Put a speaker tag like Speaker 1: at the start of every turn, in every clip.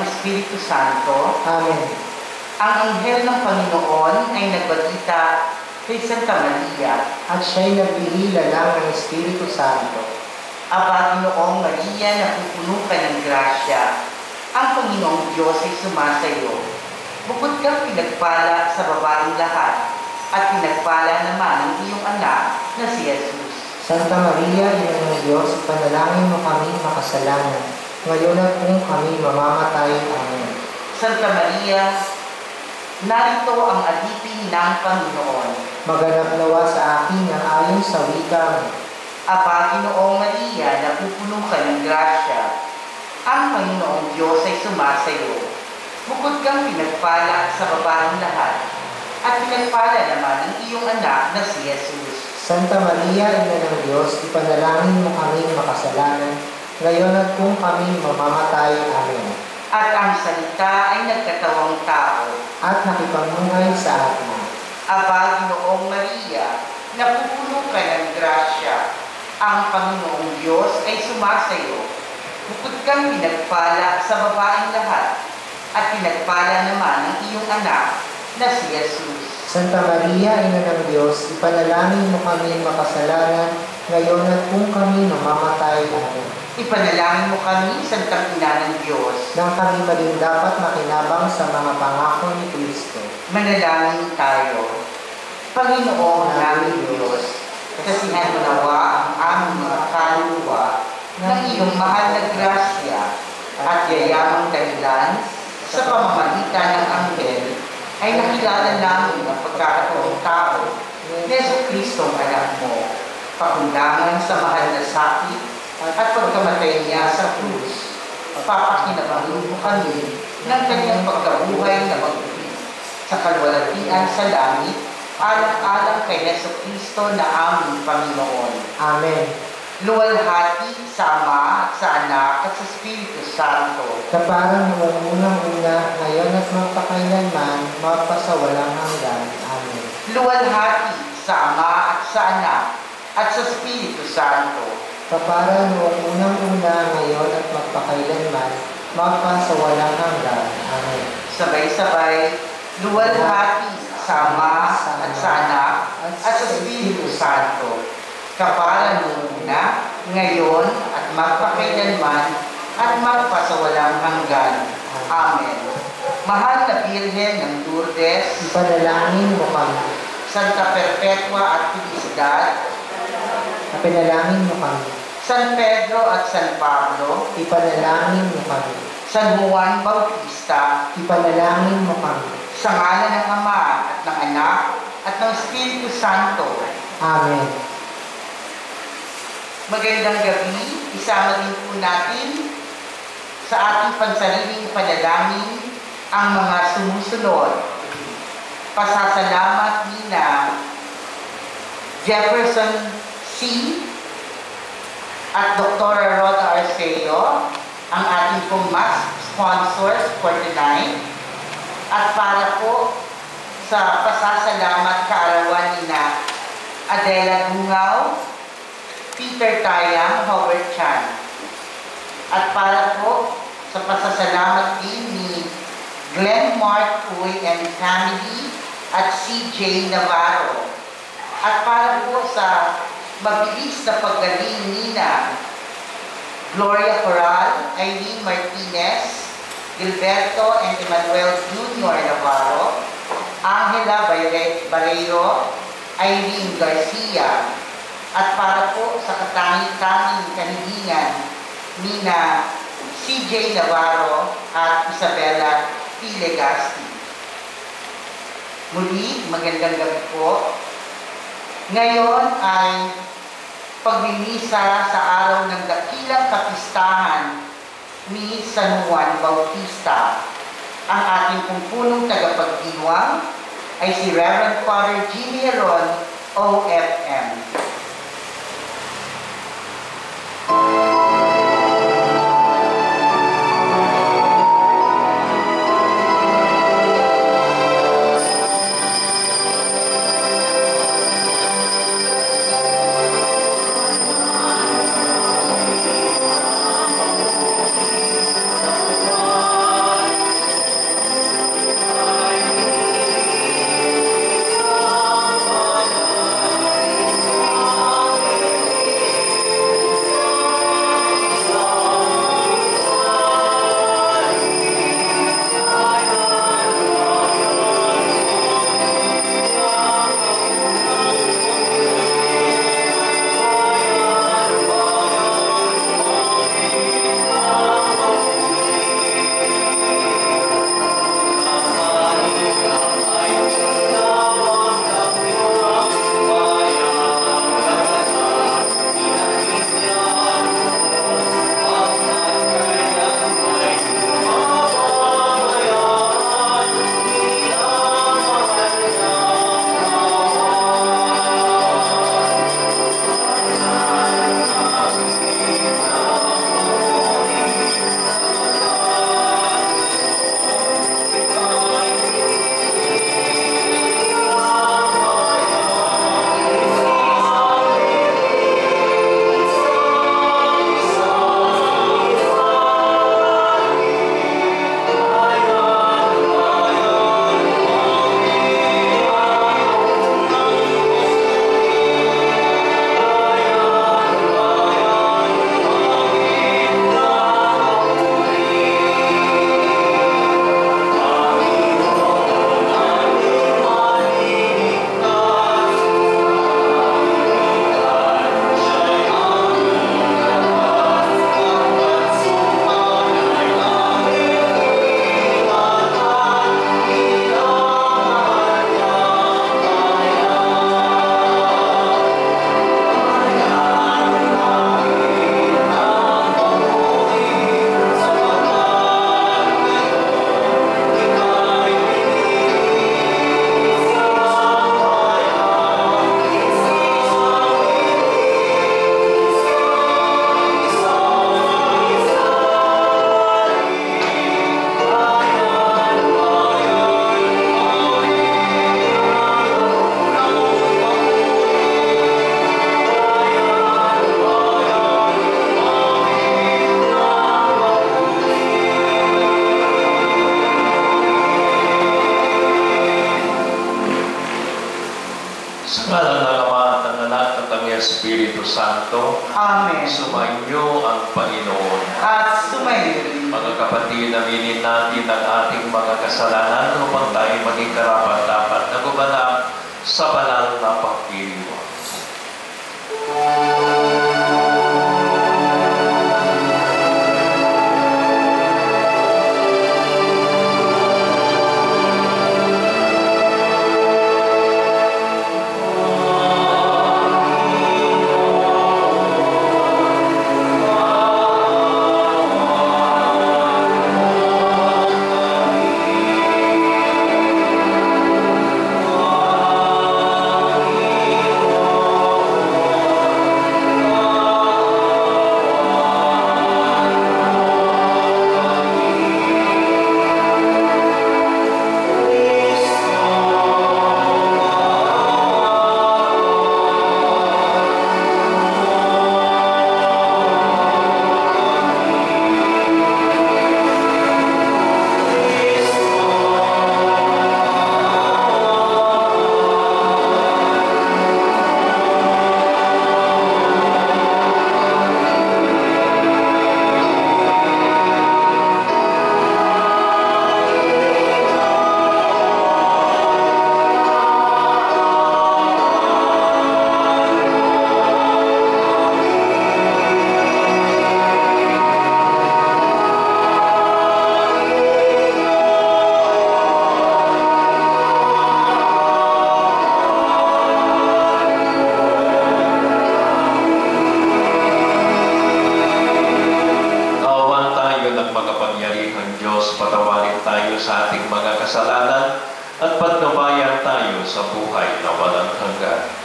Speaker 1: Espiritu Santo.
Speaker 2: Amen.
Speaker 1: Ang anghel ng Panginoon ay nagbalita kay Santa Maria.
Speaker 2: At siya'y naghihila lang ng Espiritu Santo.
Speaker 1: Aba, Ginoong Maria, napupuno ka ng grasya. Ang Panginoong Diyos ay sumasayo. Bukod kang pinagpala sa babaeng lahat, at pinagpala naman ang iyong anak na si Jesus.
Speaker 2: Santa Maria, Ina ng Diyos, ipanalangin mo kami makasalanan, ngayon at kung kami mamamatay. Amen.
Speaker 1: Santa Maria, narito ang alipin ng Panginoon.
Speaker 2: Maganap nawa sa akin ang ayon sa wika mo.
Speaker 1: Aba, Ginoong Maria, napupuno ka ng grasya. Ang Panginoong Diyos ay sumasayo. Bukod kang pinagpala sa babaeng lahat, at pinagpala naman ang iyong anak na si Jesus.
Speaker 2: Santa Maria, Ina ng Diyos, ipanalangin mo kami makasalanan, ngayon at kung kami mamamatay. Amen.
Speaker 1: At ang salita ay nagkatawang tao.
Speaker 2: At nakipagmungay sa atin.
Speaker 1: Aba, Ginoong Maria, napupuno ka ng grasya. Ang Panginoong Diyos ay sumasayo. Bukod kang pinagpala sa babaeng lahat, at pinagpala naman ang iyong anak na si Jesus.
Speaker 2: Santa Maria, Ina ng Diyos, ipanalangin mo kami makasalanan, ngayon at kung kami mamamatay. Amen.
Speaker 1: Ipanalangin mo kami, Santang Ina ng Diyos,
Speaker 2: Nang kami maging dapat makinabang sa mga pangako ni Kristo.
Speaker 1: manalangin tayo. Panginoon naming Diyos, kasihan mo nawa ang aming mga kaluluwa ng iyong mahal na grasya at yayamang dahilan sa pamamagitan ng anghel ay nakilala namin ang pagkakataong tao ni Jesucristo ang anak mo, pakundangan sa mahal na sakit at pagkamatay niya sa krus. Papakinabangin mo kami ng kanyang pagkabuhay na mag-uwi sa kalwalatian sa langit, alang-alang kay Jesucristo na aming Panginoon.
Speaker 2: Amen.
Speaker 1: Luwalhati, Sama, at sa Anak, at sa Espiritu Santo.
Speaker 2: Kaparang noong unang-una, ngayon at magpakailanman, magpasawalang hanggan. Amen.
Speaker 1: Luwalhati, Sama, at sa Anak, at sa Espiritu Santo.
Speaker 2: Kaparang noong unang-una, ngayon at magpakailanman, magpasawalang hanggan. Amen.
Speaker 1: Sabay-sabay, luwalhati, Sama, at sa Anak, at sa Espiritu Santo. Kapara noong una, ngayon, at magpakailanman, at magpasawalang hanggan. Amen. Mahal na Birhen ng Lourdes,
Speaker 2: Ipanalangin mo kami.
Speaker 1: Santa Perpetua at Felicidad,
Speaker 2: Ipanalangin mo kami.
Speaker 1: San Pedro at San Pablo,
Speaker 2: Ipanalangin mo kami.
Speaker 1: San Juan Bautista,
Speaker 2: Ipanalangin mo kami.
Speaker 1: sa ngalan ng Ama at ng Anak at ng Espiritu Santo.
Speaker 2: Amen.
Speaker 1: Magandang gabi, isama din po natin sa ating pansariling panalangin ang mga sumusunod. Pasasalamat nina Jefferson C. at Dr. Rhoda Arceo, ang ating pong mass sponsors for tonight. At para po sa pasasalamat kaarawan nina Adela Dungaw, Peter Tayang, Howard Chan. At para po sa pasasalamat din ni Glenn Mark Uy and family at CJ Navarro. At para po sa mabilis na paggaling nina Gloria Coral, Eileen Martinez, Gilberto and Emmanuel Jr. Navarro, Angela Barreiro, Irene Garcia. At para po sa katanging-tanging kahilingan nina CJ Navarro at Isabella P. Legasti. Muli, magandang gabi po. Ngayon ay pagmimisa sa araw ng dakilang kapistahan ni San Juan Bautista. Ang ating pumpunong tagapagdiwang ay si Reverend Father Jimmy Heron, OFM.
Speaker 3: Santo.
Speaker 1: Amen.
Speaker 3: Sumainyo ang Panginoon.
Speaker 1: At sumayo rin.
Speaker 3: Mga kapatid, aminin natin ang ating mga kasalanan upang tayo maging karapat-dapat na gumanap sa banal na pagdiriwang.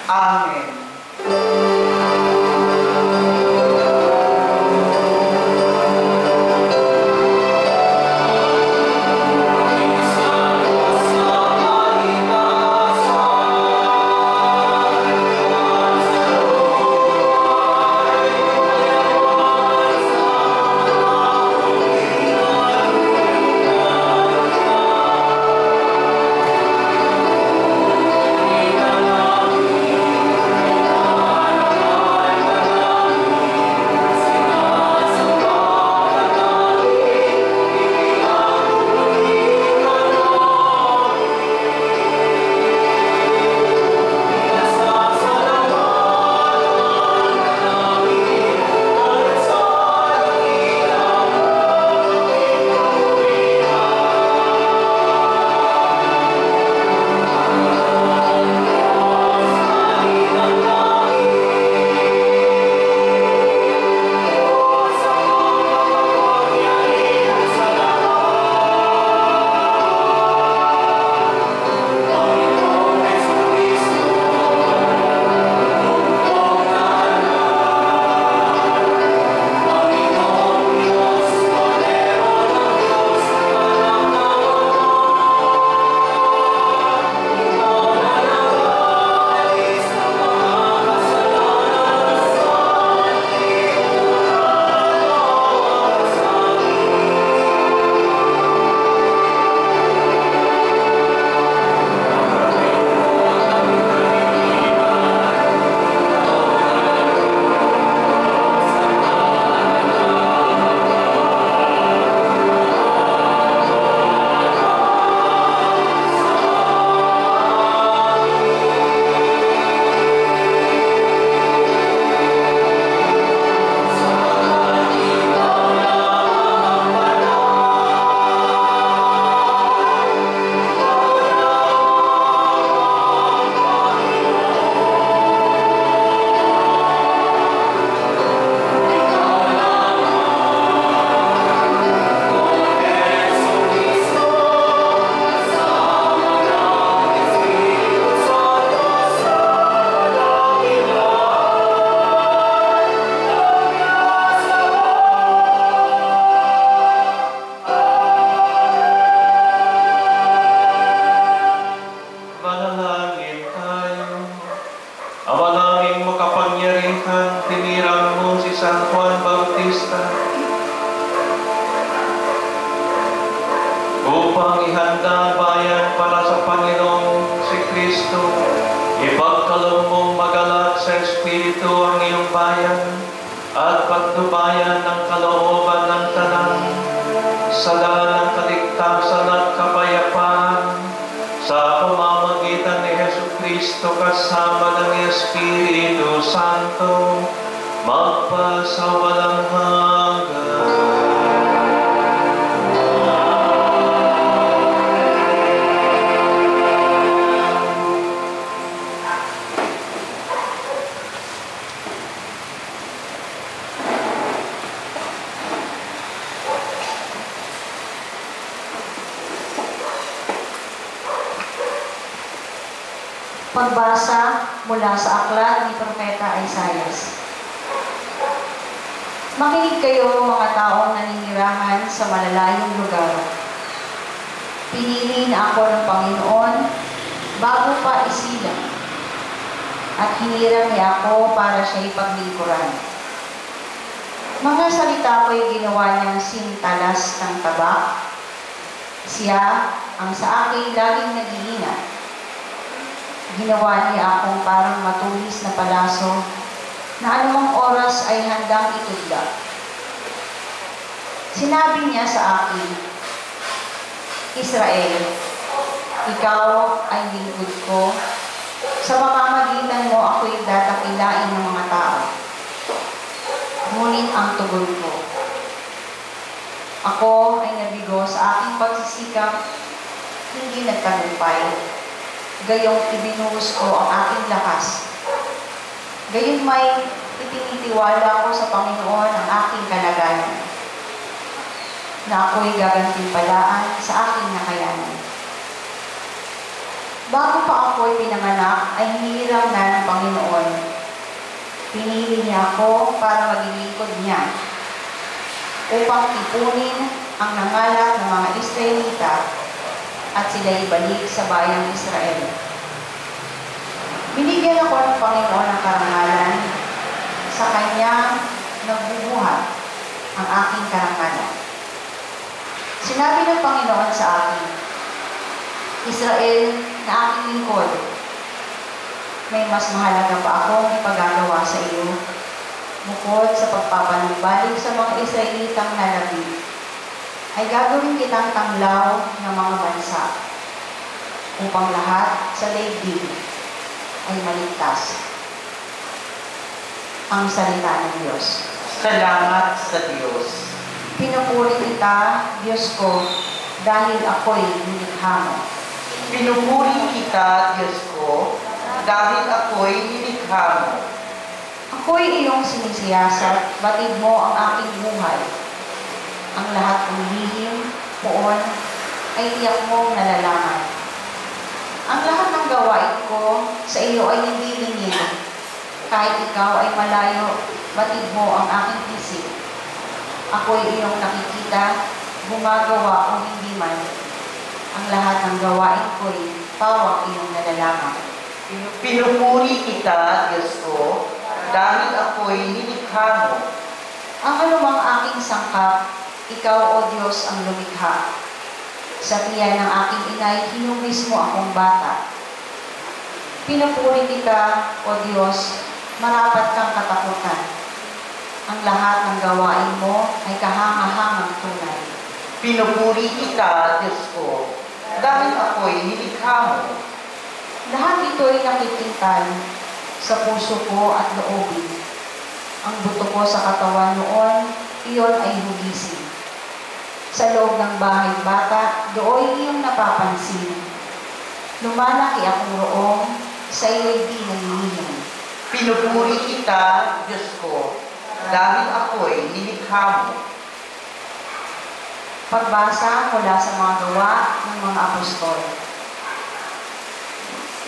Speaker 1: Amen.
Speaker 3: upang ihanda ang bayan para sa Panginoong si Kristo. Ipagkaloob mong magalak sa Espiritu ang iyong patnubayan at patnubayan ng kalooban ng tanan sa daan ng kaligtasan at kapayapaan sa pamamagitan ni Jesucristo kasama ng Espiritu Santo magpasawalang hanggan.
Speaker 4: Pagbasa mula sa aklat ni Propeta Isaias. Makinig kayo mga taong naninirahan sa malalayong lugar. Pinili na ako ng Panginoon bago pa isilang, at hinirang niya ako para siya ipaglingkuran. Mga salita ko'y ginawa niyang sintalas ng tabak. Siya ang sa akin laging nag-iingat. Ginawa niya akong parang matulis na palaso na anumang oras ay handang itudla. Sinabi niya sa akin, Israel, ikaw ay lingkod ko. Sa pamamagitan mo ako'y dadakilain ng mga tao. Ngunit ang tugon ko, ako ay nabigo sa aking pagsisikap, hindi nagtagumpay. Gayong ibinuhos ko ang aking lakas. Gayon may itinitiwala ko sa Panginoon ang aking kalagayan, na ako'y gagantimpalaan sa aking nakayanan. Bago pa ako'y pinanganak, ay hinirang na ng Panginoon. Pinili niya ako para maging lingkod niya, upang tipunin ang nangalat ng mga Israelita at sila ibalik sa bayang Israel. Binigyan ako ng Panginoon ng karangalan, sa Kanya nagbubuhat ang aking karangalan. Sinabi ng Panginoon sa akin, Israel na aking lingkod, may mas mahalaga pa akong ipagagawa sa iyo, bukod sa pagpapanumbalik sa mga Israelitang nalabi, ay gagawin kitang tanglaw ng mga bansa upang lahat sa daigdig ay maligtas. Ang salita ng Diyos.
Speaker 1: Salamat sa Diyos.
Speaker 4: Pinupuri kita, Diyos ko, dahil ako'y nilikha mo.
Speaker 1: Pinupuri kita, Diyos ko, dahil ako'y nilikha mo.
Speaker 4: Ako'y iyong sinisiyasat, batid mo ang aking buhay. Ang lahat ng lihim, poon, ay tiyak mong nalalaman. Ang lahat ng gawain ko sa iyo ay hindi lingid. Kahit ikaw ay malayo, batid mo ang aking isip. Ako'y iyong nakikita, gumagawa o hindi man. Ang lahat ng gawain ko'y pawang iyong nalalaman.
Speaker 1: Pinupuri kita, Diyos ko, dahil ako'y nilikha mo.
Speaker 4: Ang anumang aking sangkap, ikaw, O Diyos, ang lumikha. Sa tiyan ng aking inay, hinubis mo akong bata. Pinupuri kita, O Diyos, marapat kang katakutan. Ang lahat ng gawain mo ay kahangahangang tunay.
Speaker 1: Pinupuri kita, Diyos ko, dahil ako'y nilikha mo.
Speaker 4: Lahat ito'y nakikintal sa puso ko at loobin. Ang buto ko sa katawan noon, iyon ay hugisin. Sa loob ng bahay bata, doon iyong napapansin. Lumalaki akong roong, sa iyo'y di nangingiyan.
Speaker 1: Pinupuri kita, Diyos ko, dahil ako'y nilikha mo.
Speaker 4: Pagbasa mula sa mga gawa ng mga apostol.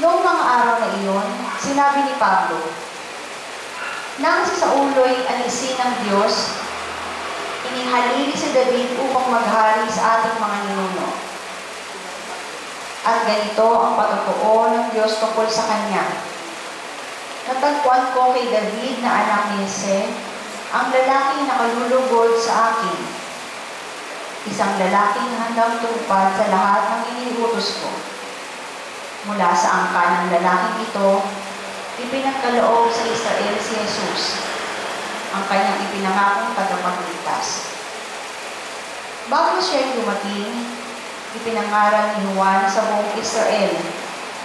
Speaker 4: Noong mga araw na iyon, sinabi ni Pablo, nang si Saulo'y alisin ng Diyos, inihalili si David upang maghari sa ating mga ninuno. At ganito ang patotoo ng Diyos tungkol sa kanya. Natagpuan ko kay David na anak ni Jese, ang lalaking nakalulugod sa akin. Isang lalaking handang tupad sa lahat ng iniutos ko. Mula sa angka ng lalaking ito, ipinagkaloob sa Israel si Jesus, ang kanyang ipinangakong tagapagligtas. Bago siya'y dumating, ipinangaral ni Juan sa buong Israel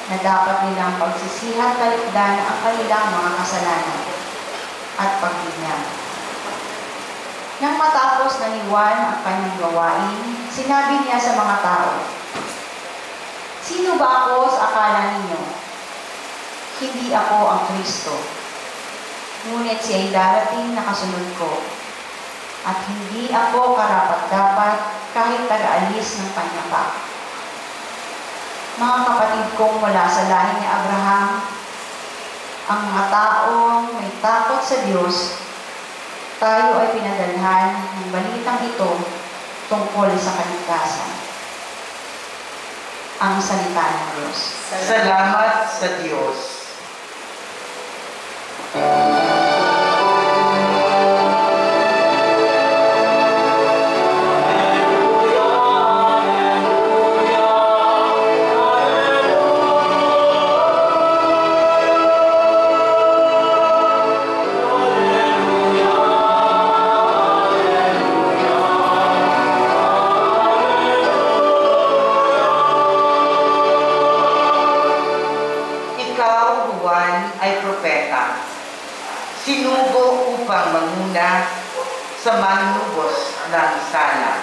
Speaker 4: na dapat nilang pagsisihan talikdan ang kanilang mga kasalanan at pagbinyag. Nang matapos na ni Juan ang kanyang gawain, sinabi niya sa mga tao, "Sino ba ako sa akala ninyo? Hindi ako ang Kristo. Ngunit siya ay darating na kasunod ko, at hindi ako karapat-dapat kahit taga-alis ng kanya pa. Mga kapatid kong mula sa lahi ni Abraham, ang mga taong may takot sa Diyos, tayo ay pinadalhan ng balitang ito tungkol sa kaligtasan." Ang salita ng Diyos.
Speaker 1: Salamat sa Diyos. Sinugo upang manguna sa manlubos ng sala.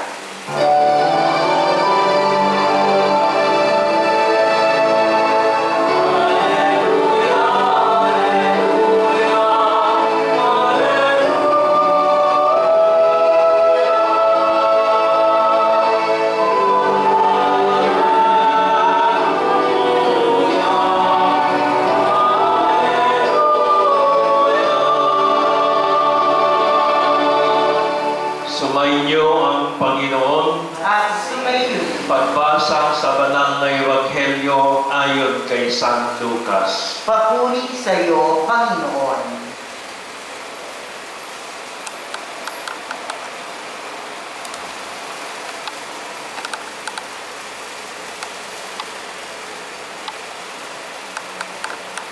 Speaker 3: Sumainyo ang Panginoon
Speaker 1: At sumayo,
Speaker 3: pagbasa sa banal na Ebanghelyo ayon kay San Lucas.
Speaker 1: papuri sa iyo, Panginoon.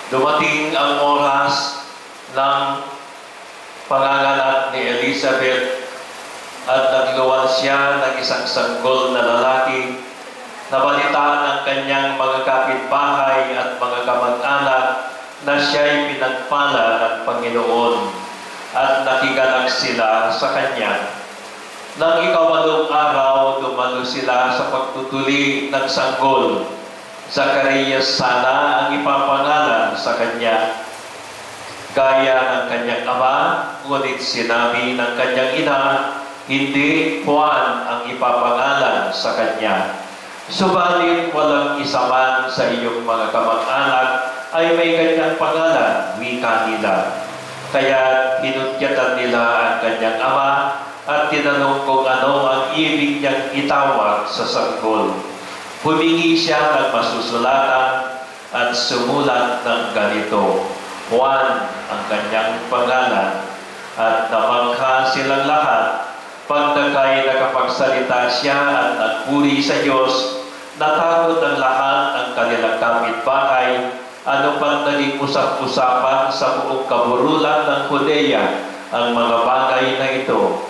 Speaker 3: Dumating ang oras ng panganganak ni Elizabeth at nagluwan siya ng isang sanggol na lalaki. Nabalitaan ng kanyang mga kapitbahay at mga kamag-anak na siya'y pinagpala ng Panginoon at nakiganap sila sa kanya. Nang ikawalong araw, dumalo sila sa pagtutuli ng sanggol. Zacarias sana ang ipapangalan sa kanya, gaya ng kanyang ama, ngunit sinabi ng kanyang ina, hindi Juan ang ipapangalan sa kanya. Subalit walang isa man sa iyong mga kamag-anak ay may kanyang pangalan, wika nila. Kaya hinudyatan nila ang kanyang ama at tinanong kung ano ang ibig niyang itawag sa sanggol. Humingi siya ng masusulatan at sumulat ng ganito, Juan ang kanyang pangalan, at namangha silang lahat. Pagdakay nakapagsalita siya at nagpuri sa Diyos, natakot ang lahat ng kanilang kapitbahay. Ano pang naging usap-usapan sa buong kaburulan ng Judea ang mga bagay na ito.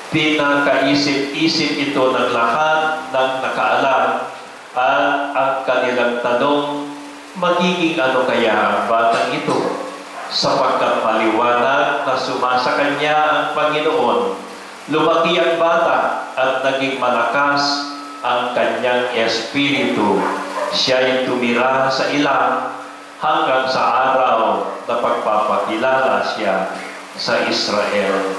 Speaker 3: Pinakaisip-isip ito ng lahat ng nakaalam, at ang kanilang tanong, magiging ano kaya ang batang ito? Sapagkat maliwanag na sumasa kanya ang Panginoon. Lumaki ang bata at naging malakas ang kanyang espiritu. Siya'y tumira sa ilang hanggang sa araw na pagpapakilala siya sa Israel.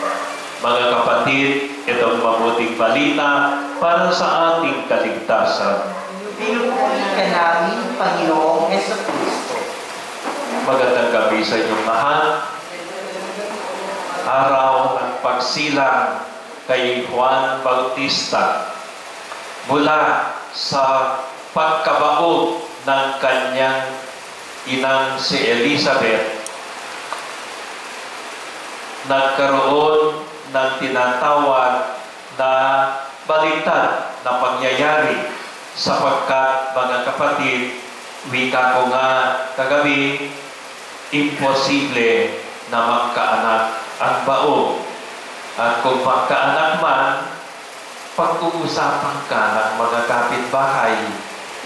Speaker 3: Mga kapatid, itong mabuting balita para sa ating kaligtasan.
Speaker 1: Pinupuri ka namin, Panginoong Jesucristo.
Speaker 3: Magandang gabi sa inyong lahat. Araw ng pagsilang kay Juan Bautista mula sa pagkabaog ng kanyang inang si Elizabeth. Nagkaroon ng tinatawag na baliktad na pangyayari sapagkat, mga kapatid, wika ko nga kagabi, imposible na magkaanak ang baog. At kung magkaanak man, pag-uusapan ka ng mga kapitbahay,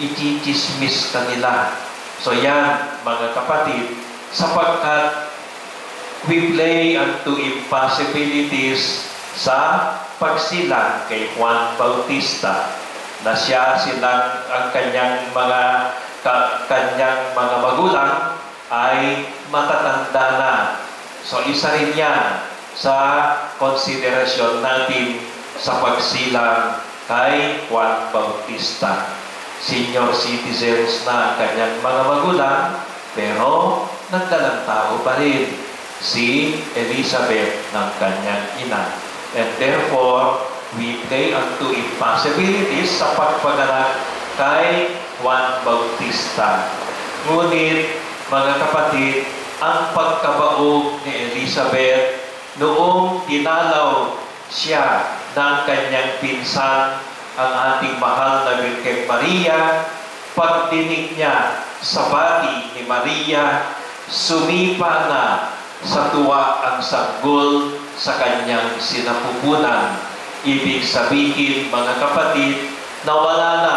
Speaker 3: ichichismis ka nila. So yan, mga kapatid, sapagkat we play unto impossibilities sa pagsilang kay Juan Bautista, na silang ang kanyang mga magulang ay matatanda na. So isa rin yan sa konsiderasyon natin sa pagsilang kay Juan Bautista. Senior citizens na ang kanyang mga magulang, pero nagdalang tao pa rin si Elizabeth ng kanyang ina. And therefore, we pray unto impossibilities sa pagpaganap kay Juan Bautista. Ngunit, mga kapatid, ang pagkabaog ni Elizabeth noong dinalaw siya ng kanyang pinsan, ang ating mahal na Birhen Maria, pagdinig niya sa bati ni Maria, sumipa na sa tuwa ang sanggol sa kanyang sinapupunan. Ibig sabihin, mga kapatid, nawala na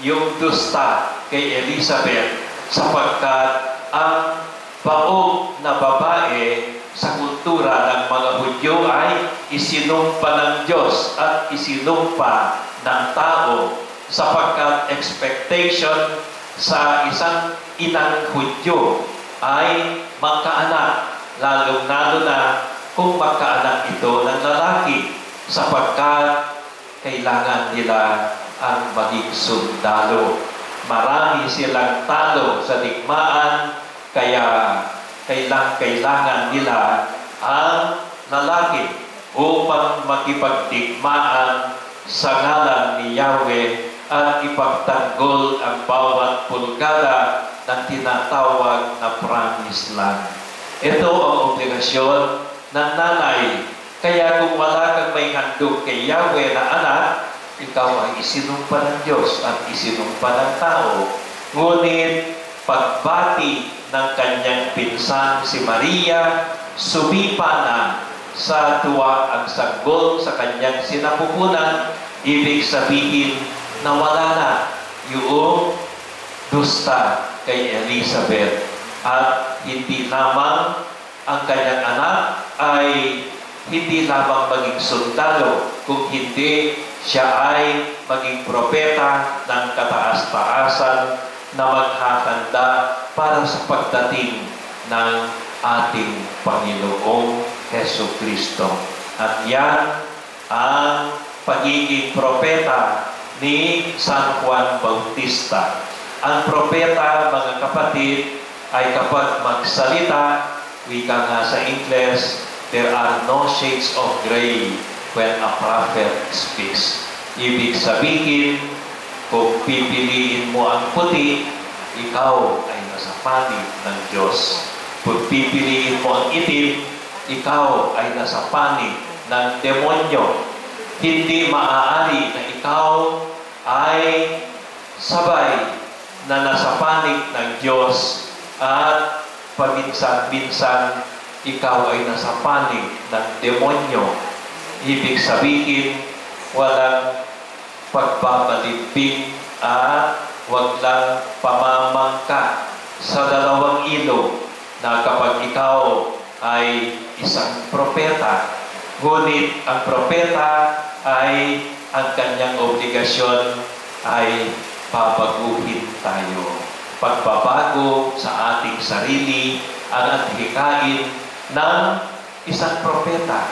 Speaker 3: yung dusta kay Elizabeth sapagkat ang baog na babae sa kultura ng mga Hudyo ay isinumpa ng Diyos at isinumpa ng tao, sapagkat expectation sa isang inang Hudyo ay magkaanak, lalong-lalo na kung magkaanak ito ng lalaki, sapagkat kailangan nila ang maging sundalo. Marami silang talo sa digmaan, kaya kailangan nila ang lalaki upang makipagdigmaan sa ngalan ni Yahweh at ipagtanggol ang bawat pulgada ng tinatawag na promised land. Ito ang obligasyon ng nanay. Kaya kung wala kang may handog kay Yahweh na anak, ikaw ay isinumpa ng Diyos at isinumpa ng tao. Ngunit pagbati ng kanyang pinsan si Maria, sumipa na sa tuwa ang sanggol sa kanyang sinapupunan. Ibig sabihin na wala na yung dusta kay Elizabeth. At hindi lamang ang kanyang anak ay hindi lamang maging sundalo, kung hindi siya ay maging propeta ng kataas-taasan na maghahanda para sa pagdating ng ating Panginoong Jesucristo. At yan ang pagiging propeta ni San Juan Bautista. Ang propeta, mga kapatid, ay kapag magsalita, wika nga sa English, there are no shades of gray when a prophet speaks. Ibig sabihin, kung pipiliin mo ang puti, ikaw ay nasa panig ng Diyos. Kung pipiliin mo ang itim, ikaw ay nasa panig ng demonyo. Hindi maaari na ikaw ay sabay na nasa panig ng Diyos at paminsan-minsan ikaw ay nasa panig ng demonyo. Ibig sabihin, walang pagpapalimbing at wag lang pamamangka sa dalawang ilog na kapag ikaw ay isang propeta. Ngunit ang propeta ay ang kanyang obligasyon ay babaguhin tayo. Pagbabago sa ating sarili ang adhikain ng isang propeta.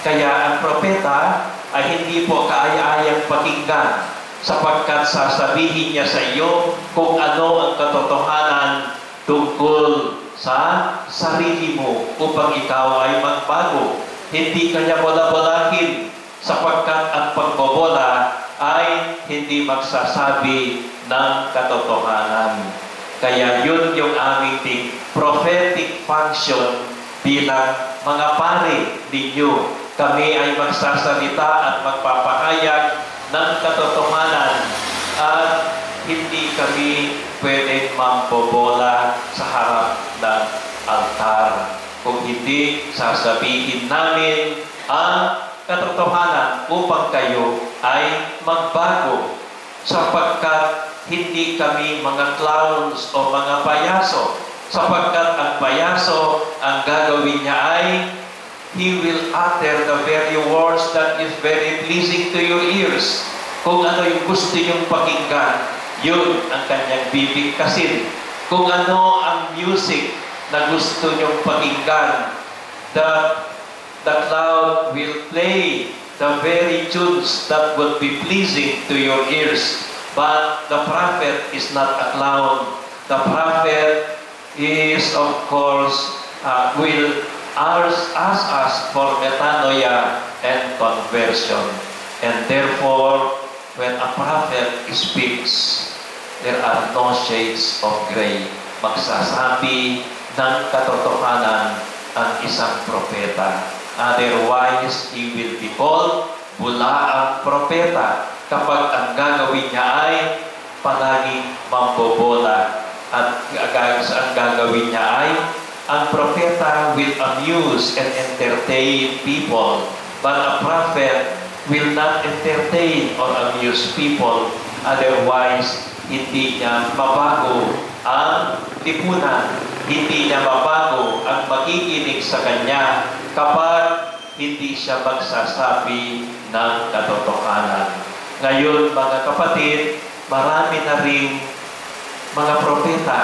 Speaker 3: Kaya ang propeta ay hindi po kaaya-ayang pakinggan, sapagkat sasabihin niya sa iyo kung ano ang katotohanan tungkol sa sarili mo upang ikaw ay magbago. Hindi kanya bola-bolahin, sapagkat ang pagbobola ay hindi magsasabi ng katotohanan. Kaya yun yung aming prophetic function bilang mga pare ninyo. Kami ay magsasalita at magpapahayag ng katotohanan at hindi kami pwedeng mambobola sa harap ng altar. Kung hindi, sasabihin namin ang katotohanan upang kayo ay magbago, sapagkat hindi kami mga clowns o mga payaso, sapagkat ang payaso, ang gagawin niya ay he will utter the very words that is very pleasing to your ears. Kung ano yung gusto niyong pakinggan, yun ang kanyang bibigkasin. Kung ano ang music na gusto niyong pakinggan, the cloud will play the very tunes that would be pleasing to your ears. But the prophet is not a clown. The prophet is, of course, will ask us for metanoia and conversion. And therefore, when a prophet speaks, there are no shades of gray. Magsasabi ng katotohanan ang isang propeta. Otherwise, he will be called bulaang propeta kapag ang gagawin niya ay palaging mambobola. At ang gagawin niya ay ang propeta will amuse and entertain people, but a prophet will not entertain or amuse people. Otherwise, hindi niya mabago ang lipunan, hindi niya mabago ang makikinig sa kanya kapag hindi siya magsasabi ng katotohanan. Ngayon, mga kapatid, marami na rin mga propeta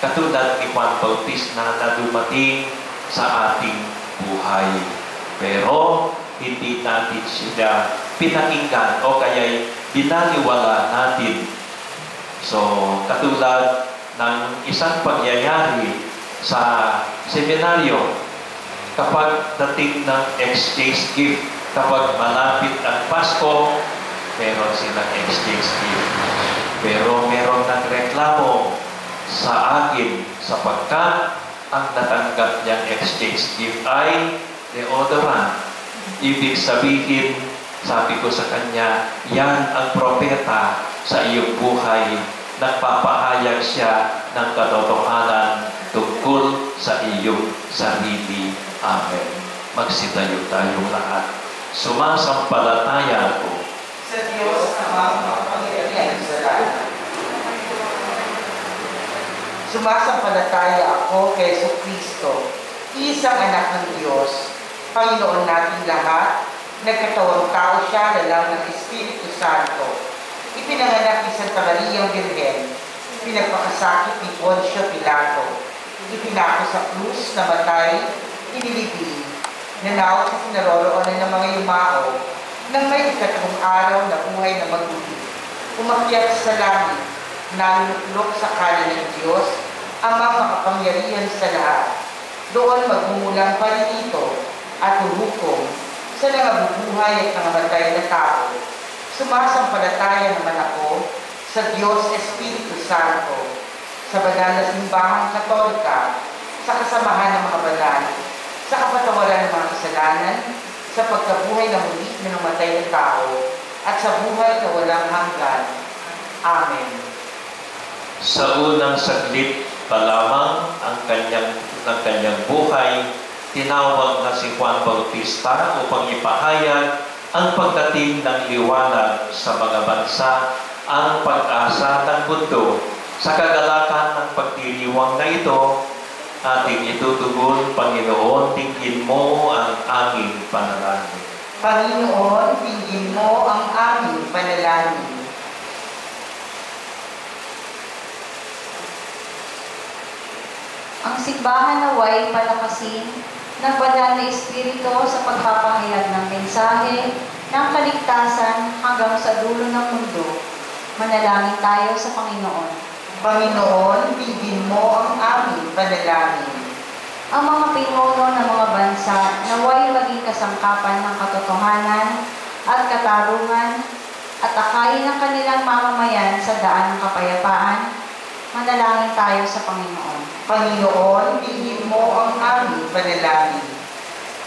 Speaker 3: katulad ni Juan Bautista na dumating sa ating buhay. Pero hindi natin sila pinakinggan o kaya'y binaliwala natin. So, katulad ng isang pangyayari sa seminaryo, kapag dating ng exchange gift, kapag malapit ang Pasko, meron silang exchange gift. Pero meron nagreklamo sa akin sapagkat ang natanggap niyang exchange gift ay deodorant. Ibig sabihin, sabi ko sa kanya, yan ang propeta sa iyong buhay. Nagpapahayag siya ng katotohanan tungkol sa iyong sarili. Amen. Magsitayo tayong lahat. Sumasampalataya ako
Speaker 1: sa Diyos na makapangyarihan sa lahat. Sumasampalataya ako kay Jesucristo, isang anak ng Diyos, Panginoon natin lahat. Nagkatawang tao siya, lalang ng Espiritu Santo. Ipinanganak ni Santa Maria Virgen, pinagpakasakit ni Poncio Pilato, ipinako sa krus, namatay, inilibing, nanaw sa kinaroroonan ng mga yumao, nang may ikatlong araw na buhay na maguli. Umakyat sa langit, naluluklok sa kanan ng Diyos, Amang makapangyarihan sa lahat. Doon magmumulang paninito at huhukom sa nangabubuhay at nangamatay na tao. Sumasampalataya naman ako sa Diyos Espiritu Santo, sa banal na simbahang Katolika, sa kasamahan ng mga banal, sa kapatawaran ng mga kasalanan, sa pagkabuhay na muli na namatay na tao, at sa buhay na walang hanggan. Amen.
Speaker 3: Sa unang saglit pa lamang ng kanyang buhay, tinawag na si Juan Bautista upang ipahayag ang pagdating ng liwanag sa mga bansa, ang pag-asa ng mundo. Sa kagalakan ng pagdiriwang na ito, ating itutugon, Panginoon, tingin mo ang aming panalangin.
Speaker 1: Panginoon, tingin mo ang aming panalangin.
Speaker 4: Ang simbahan naway palakasin ng banal na Espiritu sa pagpapahayag ng mensahe ng kaligtasan hanggang sa dulo ng mundo. Manalangin tayo sa Panginoon.
Speaker 1: Panginoon, tingin mo ang aming panalangin.
Speaker 4: Ang mga pinuno ng mga bansa naway maging kasangkapan ng katotohanan at katarungan at akayin ng kanilang mamamayan sa daan ng kapayapaan. Manalangin tayo sa Panginoon.
Speaker 1: Panginoon, tingin mo ang aming panalangin.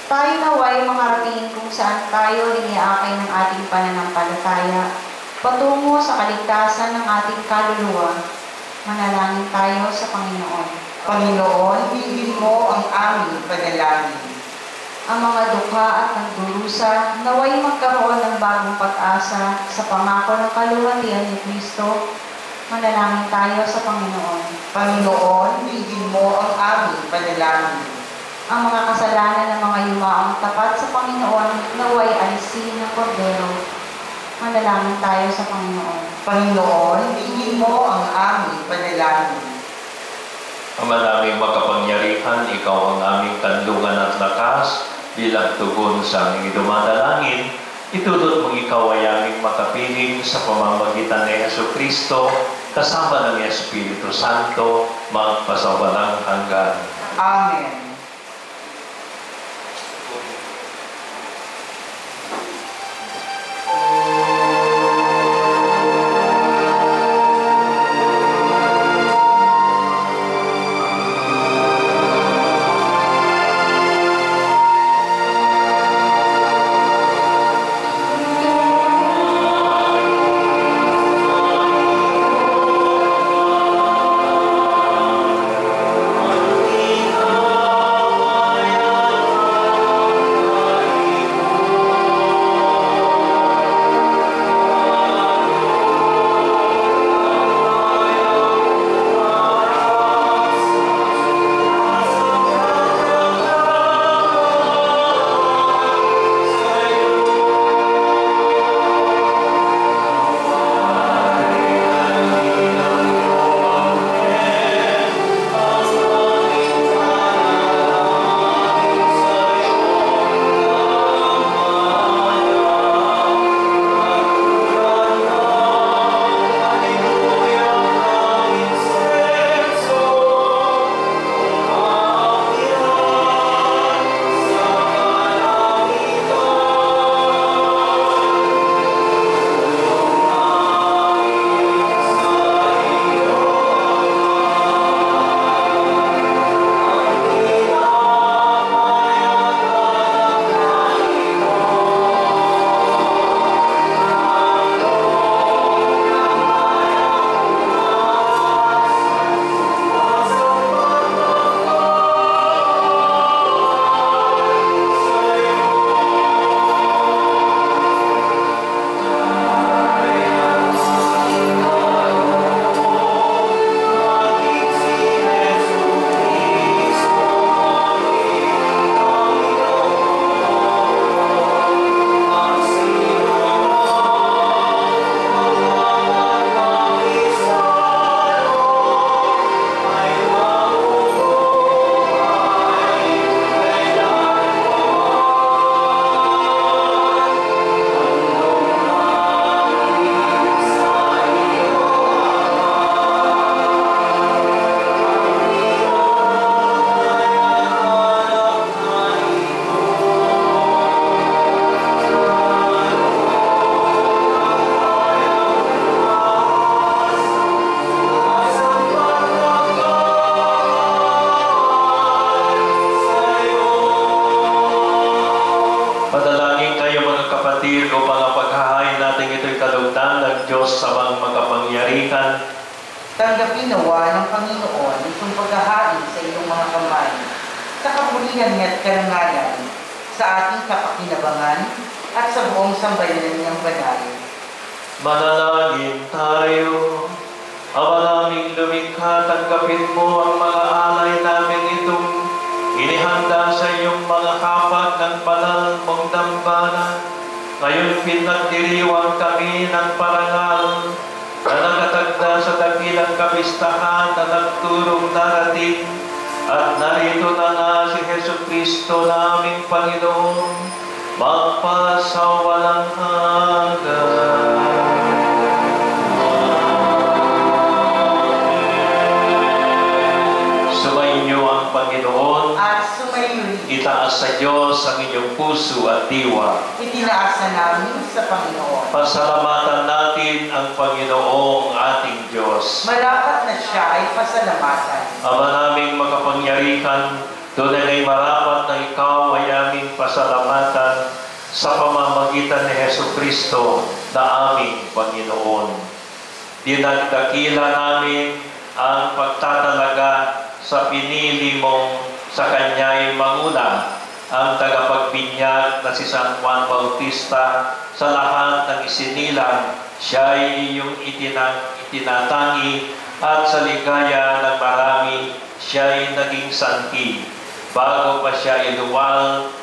Speaker 4: Tayo naway makarating kung saan tayo iniaakay ng ating pananampalataya patungo sa kaligtasan ng ating kaluluwa. Manalangin tayo sa Panginoon.
Speaker 1: Panginoon, hingin mo ang aming panalangin.
Speaker 4: Ang mga dukha at nagdurusa, naway magkaroon ng bagong pag-asa sa pangako ng kaluwalhatian ni Kristo. Manalangin tayo sa Panginoon.
Speaker 1: Panginoon, hingin mo ang aming panalangin.
Speaker 4: Ang mga kasalanan ng mga yumaong tapat sa Panginoon, naway alisin ng Kordero. Manalangin tayo sa Panginoon.
Speaker 1: Panginoon, hingin mo ang aming panalangin.
Speaker 3: Ama naming makapangyarihan, ikaw ang aming kanlungan at lakas bilang tugon sa aming dumadalangin. Itulot mong ikaw ay aming makapiling sa pamamagitan ni Yesu Kristo kasama ng Espiritu Santo magpasawalang hanggan.
Speaker 1: Amen. Tanggapin nawa ng Panginoon itong paghahain sa iyong mga kamay, sa kaburihan niya at karangalan, sa ating kapakinabangan at sa buong sambayanan niyang banal.
Speaker 3: Manalangin tayo. Ama naming lumikha, tanggapin mo ang mga alay namin itong inihanda sa iyong mga kapat ng banal mong dambana. Ngayon pinagdiriwang kami ng parangal na nakatagda sa dakilang kapistahan na nagturong darating, at narito na nga si Hesu Kristo naming Panginoon, magpasawalang hanggan. Sumainyo ang Panginoon,
Speaker 1: At sumayo rin,
Speaker 3: itaas sa Diyos ang inyong puso at diwa.
Speaker 1: itinaas na namin sa Panginoon.
Speaker 3: Pasalamatan natin ang Panginoong ating Diyos.
Speaker 1: Marapat na siya ay pasalamatan.
Speaker 3: Ama naming makapangyarihan, tunay ay marapat na ikaw ay aming pasalamatan sa pamamagitan ni Hesu Kristo na aming Panginoon. Dinagdakila namin ang pagtatalaga sa pinili mong sa kanya'y manguna ang tagapagbinyag na si San Juan Bautista. Sa lahat ng isinilang, siya'y iyong itinatangi at sa ligaya ng marami, siya'y naging sanhi. Bago pa siya iluwal,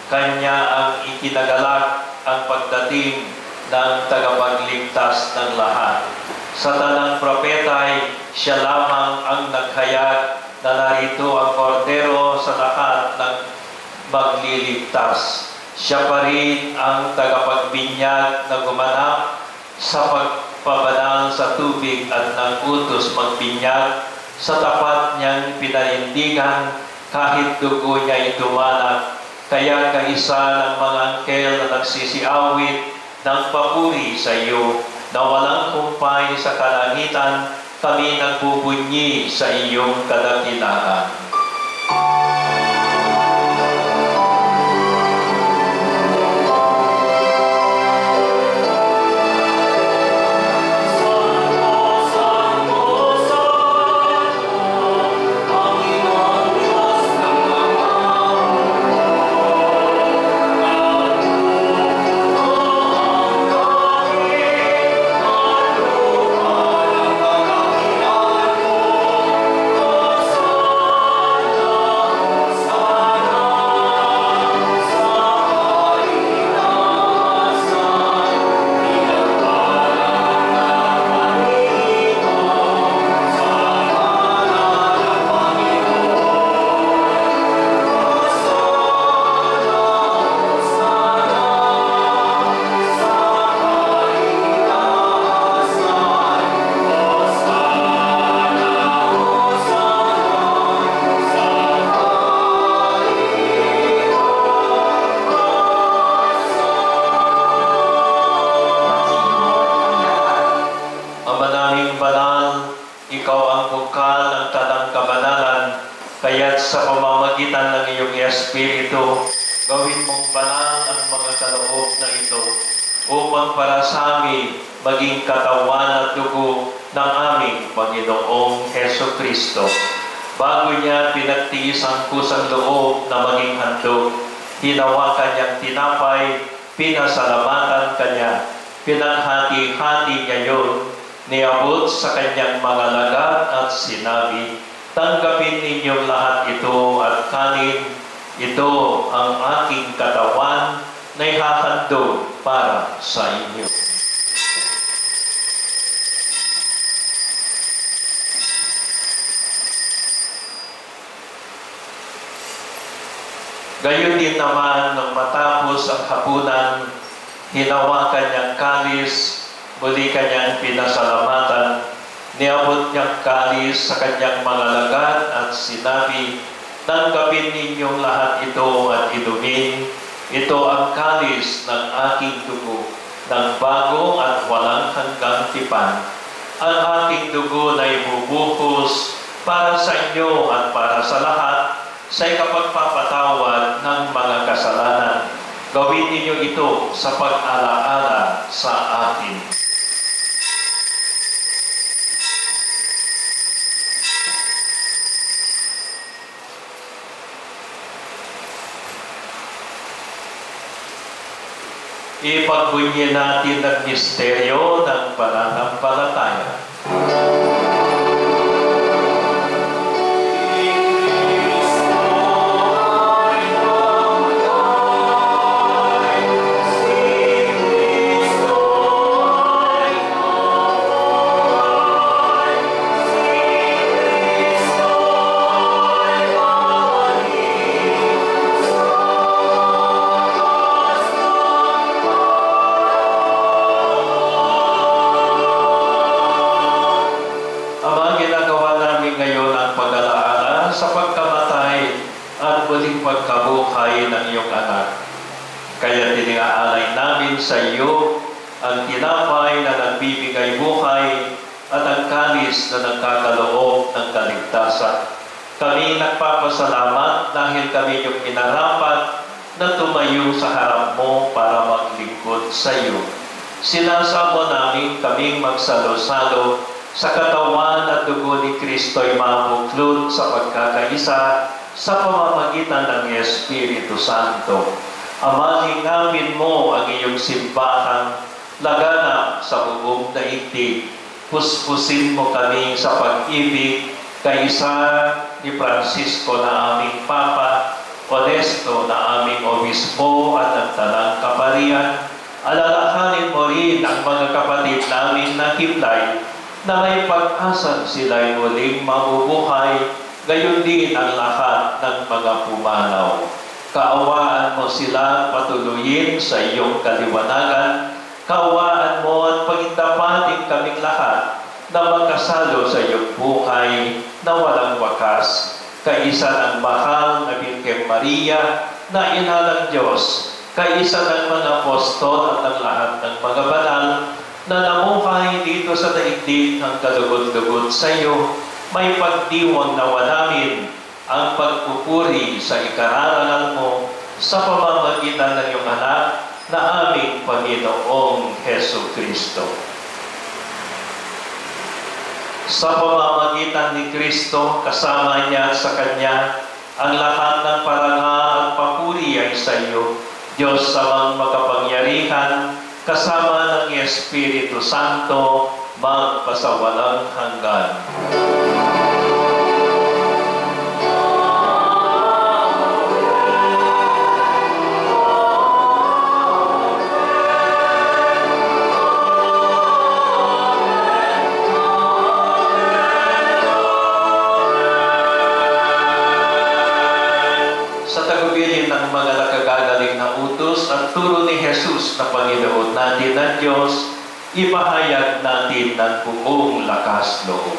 Speaker 3: kanya ang ikinagalak ang pagdating ng tagapagligtas ng lahat. Sa tanang propeta'y siya lamang ang naghayag na narito ang kordero sa lahat ng magliligtas. Siya pa rin ang tagapagbinyag na gumanap sa pagpabanal sa tubig at nag-utos magbinyag. Sa tapat niyang pinanindigan, kahit dugo niya'y dumanak. Kaya kaisa ng mga angkel na nagsisiawit ng papuri sa iyo, na walang kumpay sa kalangitan, kami nagbubunyi sa iyong kadakilaan. Kaya't sa pamamagitan ng iyong Espiritu, gawin mong banal ang mga kaloob na ito upang para sa amin maging katawan at dugo ng aming Panginoong Heso Kristo. Bago niya pinagtiis ang kusang loob na maging handog, hinawakan niyang tinapay, pinasalamatan kanya, pinaghati-hati niya yun, niabot sa kanyang mga lagat at sinabi, "Tanggapin ninyong lahat ito at kanin. Ito ang aking katawan na ihahandog para sa inyo." Gayon din naman nung matapos ang hapunan, hinawakan niyang kalis, muli kanyang pinasalamatan, niabot niyang kalis sa kanyang mga lagat at sinabi, "Tanggapin ninyong lahat ito at inumin. Ito ang kalis ng aking dugo, ng bago at walang hanggang tipan. Ang aking dugo na ibubuhos para sa inyo at para sa lahat sa ikapagpapatawad ng mga kasalanan. Gawin ninyo ito sa pag-alaala sa akin." Ipagbunyi natin ang misteryo ng pananampalataya. Pagkabuhay ng iyong anak. Kaya tinaalay namin sa iyo ang tinapay na nagbibigay buhay at ang kalis na nagkakaloob ng kaligtasan. Kami nagpapasalamat dahil kami yung inarapat na tumayo sa harap mo para maglingkod sa iyo. Sinasamo namin kaming magsalo-salo sa katawan at dugo ni Kristo'y mabuklod sa pagkakaisa sa pamamagitan ng Espiritu Santo. Ama, hingapin mo ang iyong simbahang laganap sa buong daigdig. Puspusin mo kami sa pag-ibig kaisa ni Francisco na aming Papa, Onesto na aming Obispo at ng Tanang Kaparian. Alalahanin mo rin ang mga kapatid namin na hiplay na may pag-asang sila'y muling mabubuhay, gayon din ang lahat ng mga pumanaw. Kaawaan mo sila patuloyin sa iyong kaliwanagan. Kaawaan mo at pagindapating kaming lahat na magkasalo sa iyong buhay na walang wakas. Kaisa ng mahal na Birhen Maria na ina ng Diyos, kaisa ng mga apostol at ng lahat ng mga banal na namuhay dito sa daigdig ng kalugod-lugod sa iyo, may pagdiwang nawa namin ang pagpupuri sa ikararangal mo sa pamamagitan ng iyong anak na aming Panginoong Heso Kristo. Sa pamamagitan ni Kristo, kasama niya at sa Kanya, ang lahat ng parangal at papuri ay sa iyo, Diyos samang makapangyarihan, kasama ng Espiritu Santo, magpasawalang hanggan. Sa tagubilin ng mga nakagagaling na utos at turo ni Jesus na Panginoon natin ng Diyos, ipahayag natin ng buong lakas loob.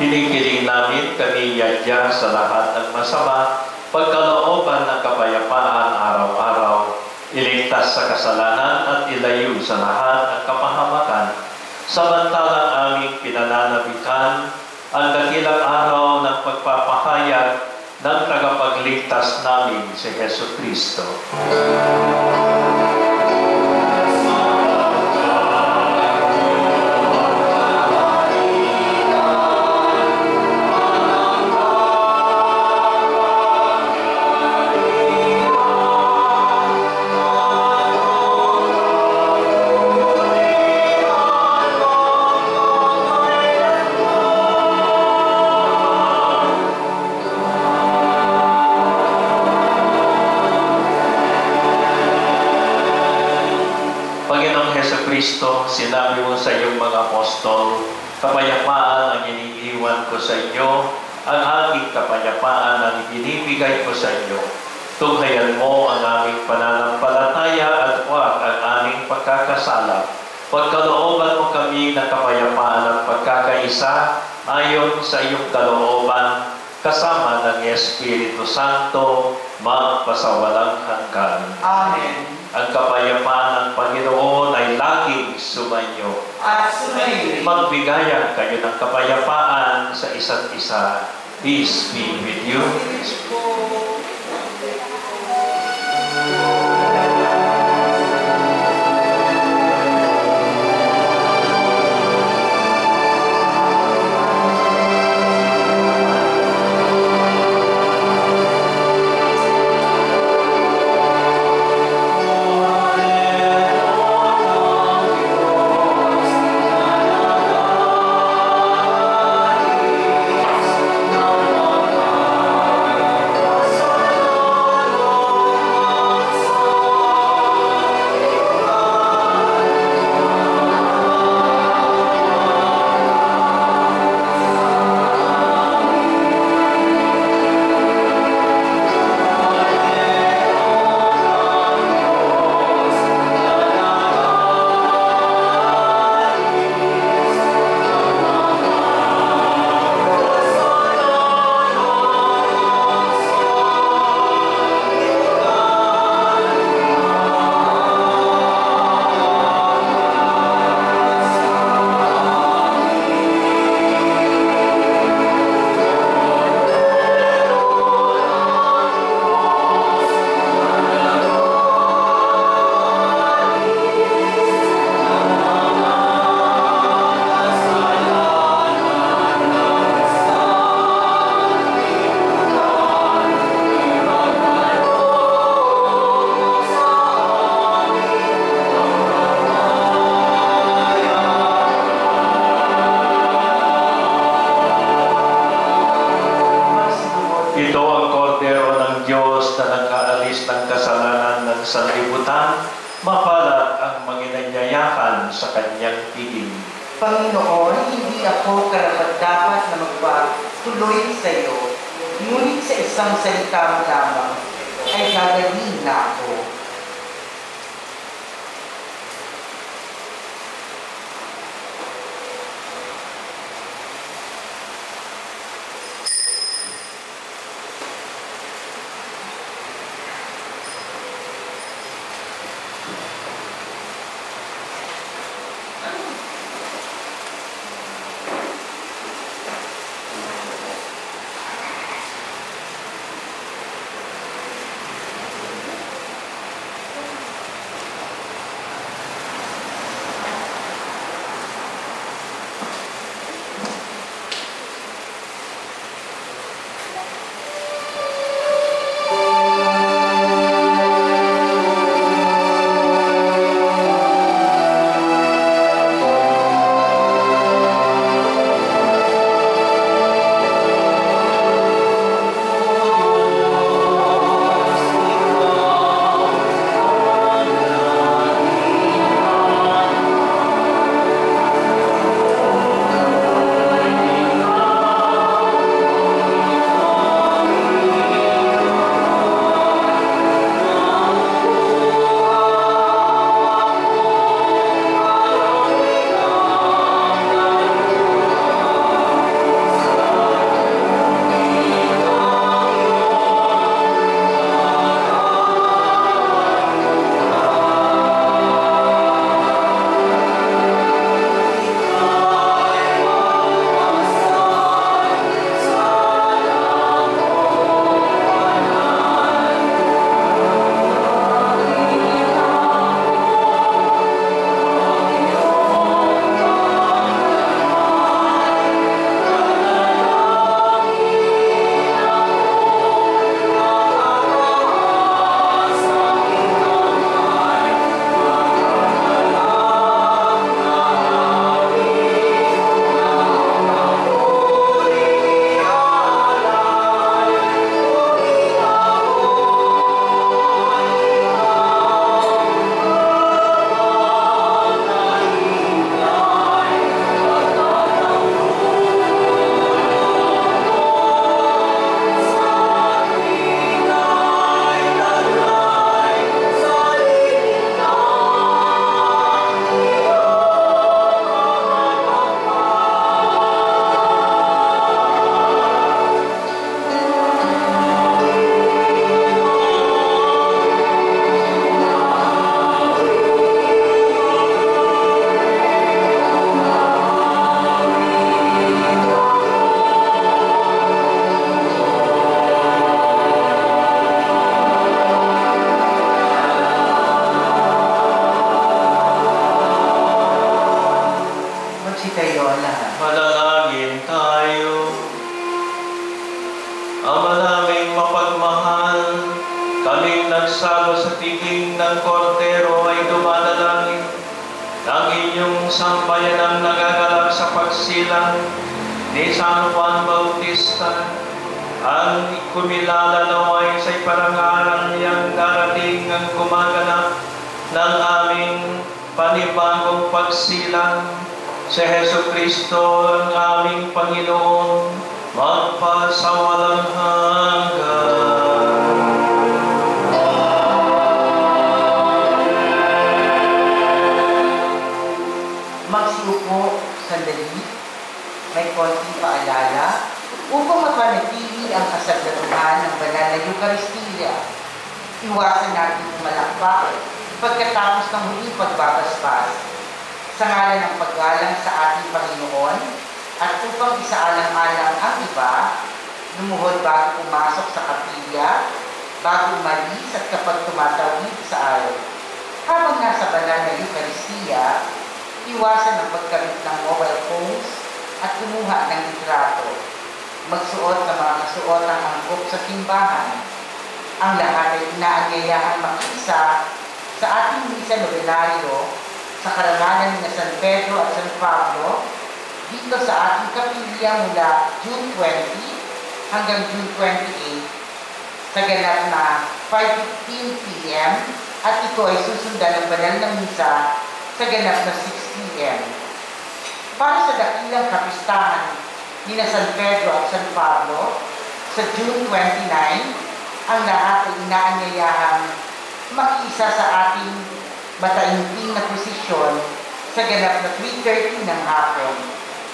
Speaker 3: Hinihiling namin kami yadya sa lahat ng masama, pagkalooban ng kapayapaan araw-araw, iligtas sa kasalanan at ilayo sa lahat ng kapahamakan, samantalang aming pinananabikan ang dakilang araw ng pagpapahayag ng tagapagligtas namin si Heso Kristo. Kristo, sinabi mo sa iyong mga apostol, kapayapaan ang iniiwan ko sa inyo, ang aking kapayapaan ang ibinibigay ko sa inyo. Tunghayan mo ang aming pananampalataya at huwag ang aming pagkakasala. Pagkalooban mo kami ng kapayapaan at pagkakaisa ayon sa iyong kalooban, kasama ng Espiritu Santo, magpasawalang hanggan.
Speaker 1: Amen.
Speaker 3: Ang kapayapaan ng Panginoon ay laging sumainyo.
Speaker 1: At sumayin.
Speaker 3: Magbigayan kayo ng kapayapaan sa isa't isa. Peace be with you. Mapalad ang manginanyayakan sa kanyang piling.
Speaker 1: Panginoon, hindi ako karapat-dapat na magpatuloy sa iyo, ngunit sa isang salita mo lamang ay gagaling na ako.
Speaker 3: muling nagsalo sa piging ng kordero ay dumadalangin ng inyong sambayanang nagagalak sa pagsilang ni San Juan Bautista, ang kumilala naway sa parangalan niyang darating ang gumaganap ng aming panibagong pagsilang. Si Hesu Kristo ang aming Panginoon, magpasawalang hanggan.
Speaker 1: Magsiupo sandali, may konting paalala upang mapanatili ang kasagantuhan ng banal na Eucharistia. Iwasan natin malakpak pagkatapos ng huling pagbabasbas sa ngalan ng paggalang sa ating Panginoon at upang isaalang-alang ang iba, lumuhod bago pumasok sa kapilya, bago umalis at kapag tumatawid sa araw. Habang nasa banal na Eucharistia, iwasan ang paggamit ng mobile phones at kumuha ng litrato. Magsuot ng mga kasuotang angkop sa simbahan. Ang lahat ay inaanyayahan makiisa sa ating misa nobenaryo sa karangalan ni San Pedro at San Pablo dito sa ating kapilya mula June 20 hanggang June 28 sa ganap na 5:15 p.m. at ito ay susundan ng banal na misa sa ganap na 6 p.m. Para sa dakilang kapistahan ni San Pedro at San Pablo sa June 29, ang lahat ay inaanyayahang makiisa sa ating mataimting na posisyon sa ganap na 3:30 ng hapon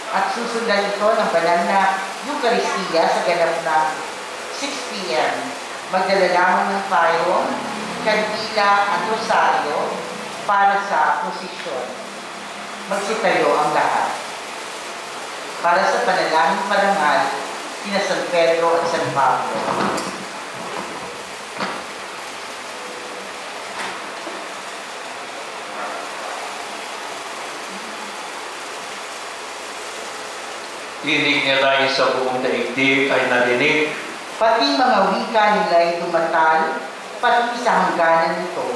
Speaker 1: at susundan ito ng banal na Eucharistia sa ganap na 6 p.m. Magdala lamang ng payong, kandila at rosaryo para sa posisyon. Magsitayo ang lahat para sa panalangin parangal kina San Pedro at San Pablo.
Speaker 3: Tinig niya tayo sa buong daigdig ay narinig.
Speaker 1: Pati mga wika nila ay tumatal, pati sa hangganan nito.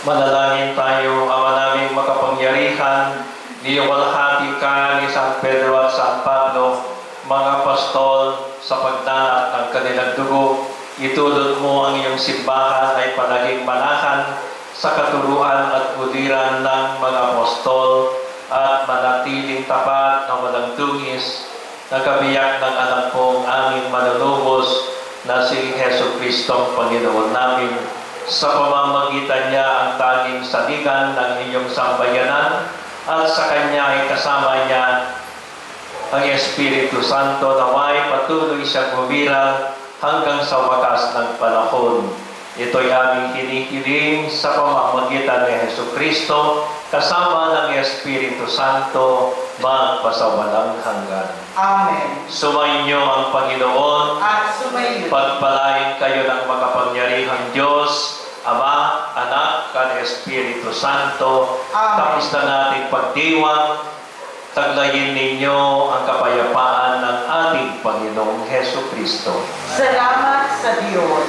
Speaker 3: Manalangin tayo, Ama naming makapangyarihan, niwalhati ka ni San Pedro at San Pablo, mga apostol, sa pagdanak ng kanilang dugo. Itulot mo ang iyong simbahan ay palaging manahan sa katuruan at uliran ng mga apostol at manatiling tapat na walang tungis, nagabiyak ng anak mong aming manunubos na si Hesu Kristong Panginoon namin. Sa pamamagitan niya ang tanging saligan ng inyong sambayanan at sa Kanya ay kasama niya ang Espiritu Santo naway patuloy siyang humira hanggang sa wakas ng panahon. Ito'y aming hinihiling sa pamamagitan ni Hesu Kristo kasama ng Espiritu Santo magpasawalang hanggan.
Speaker 1: Amen.
Speaker 3: Sumainyo ang Panginoon
Speaker 1: At sumayo.
Speaker 3: pagpalain kayo ng makapangyarihang Diyos, Ama, Anak, at Espiritu Santo.
Speaker 1: Amen.
Speaker 3: Tapos na nating pagdiwang, taglayin ninyo ang kapayapaan ng ating Panginoong Hesu Kristo.
Speaker 1: Salamat sa Diyos.